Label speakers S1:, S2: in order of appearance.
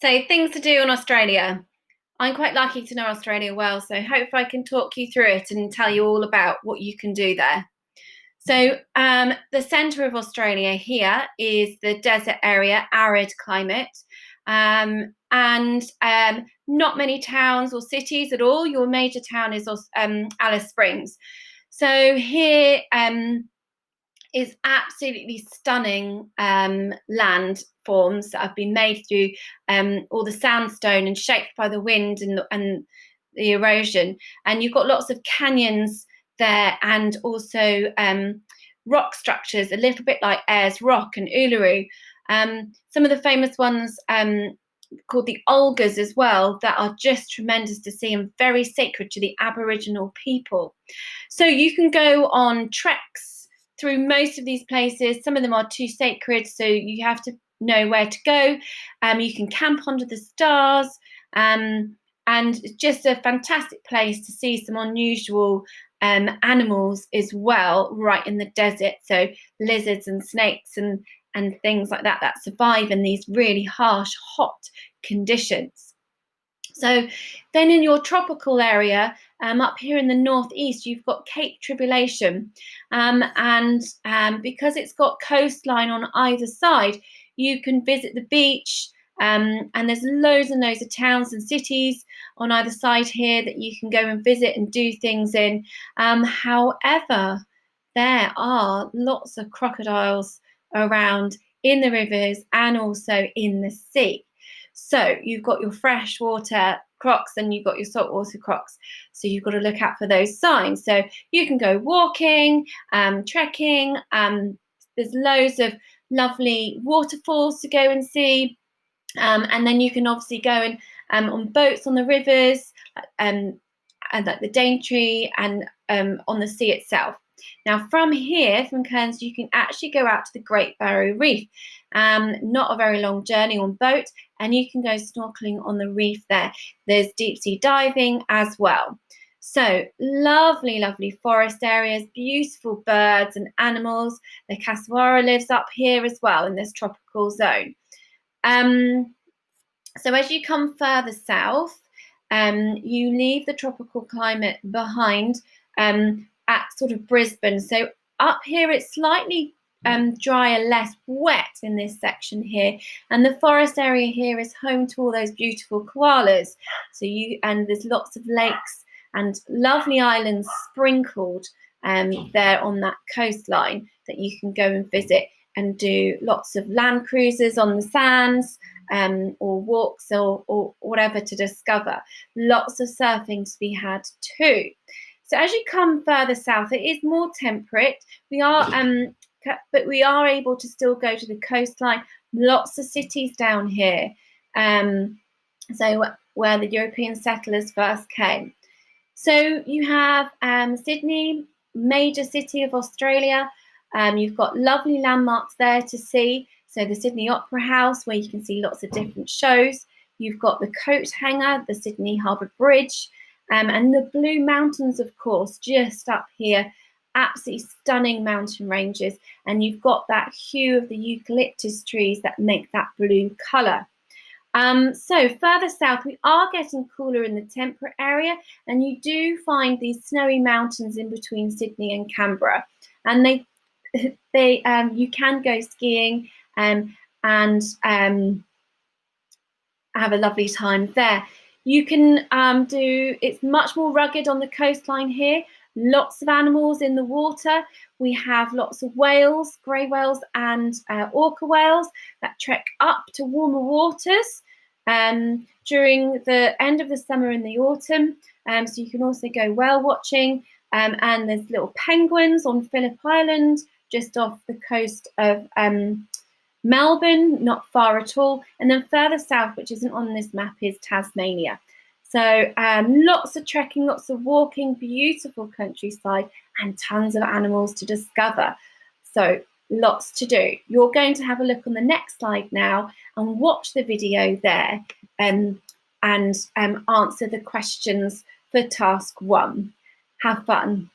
S1: So things to do in Australia. I'm quite lucky to know Australia well, so hope I can talk you through it and tell you all about what you can do there. So the centre of Australia here is the desert area, arid climate, and not many towns or cities at all. Your major town is Alice Springs. So here is absolutely stunning landforms that have been made through all the sandstone and shaped by the wind and the erosion. And you've got lots of canyons there, and also rock structures, a little bit like Ayers Rock and Uluru. Some of the famous ones called the Olgas as well, that are just tremendous to see and very sacred to the Aboriginal people. So you can go on treks through most of these places. Some of them are too sacred, so you have to know where to go. You can camp under the stars, and just a fantastic place to see some unusual animals as well, right in the desert. So lizards and snakes and things like that survive in these really harsh, hot conditions. So then in your tropical area, up here in the northeast, you've got Cape Tribulation. And because it's got coastline on either side, you can visit the beach. And there's loads and loads of towns and cities on either side here that you can go and visit and do things in. However, there are lots of crocodiles around in the rivers and also in the sea. So you've got your freshwater crocs and you've got your saltwater crocs. So you've got to look out for those signs. So you can go walking, trekking. There's loads of lovely waterfalls to go and see. And then you can obviously go and on boats on the rivers, and like the Daintree, and on the sea itself. Now, from here, from Cairns, you can actually go out to the Great Barrier Reef. Not a very long journey on boat, and you can go snorkeling on the reef there. There's deep sea diving as well. So lovely, lovely forest areas, beautiful birds and animals. The Casawara lives up here as well in this tropical zone. So as you come further south, you leave the tropical climate behind at sort of Brisbane. So up here it's slightly drier, less wet in this section here, and the forest area here is home to all those beautiful koalas. So and there's lots of lakes and lovely islands sprinkled there on that coastline that you can go and visit and do lots of land cruises on the sands, or walks or whatever to discover. Lots of surfing to be had too. So as you come further south, it is more temperate. But we are able to still go to the coastline. Lots of cities down here. So where the European settlers first came. So you have Sydney, major city of Australia. You've got lovely landmarks there to see. So the Sydney Opera House, where you can see lots of different shows. You've got the Coat Hanger, the Sydney Harbour Bridge, and the Blue Mountains, of course, just up here. Absolutely stunning mountain ranges. And you've got that hue of the eucalyptus trees that make that blue colour. So further south, we are getting cooler in the temperate area, and you do find these snowy mountains in between Sydney and Canberra. And you can go skiing and have a lovely time there. You can it's much more rugged on the coastline here. Lots of animals in the water. We have lots of whales, grey whales and orca whales that trek up to warmer waters during the end of the summer and the autumn. So you can also go whale watching. And there's little penguins on Phillip Island, just off the coast of Melbourne, not far at all. And then further south, which isn't on this map, is Tasmania. So lots of trekking, lots of walking, beautiful countryside, and tons of animals to discover. So lots to do. You're going to have a look on the next slide now and watch the video there, and answer the questions for task 1. Have fun.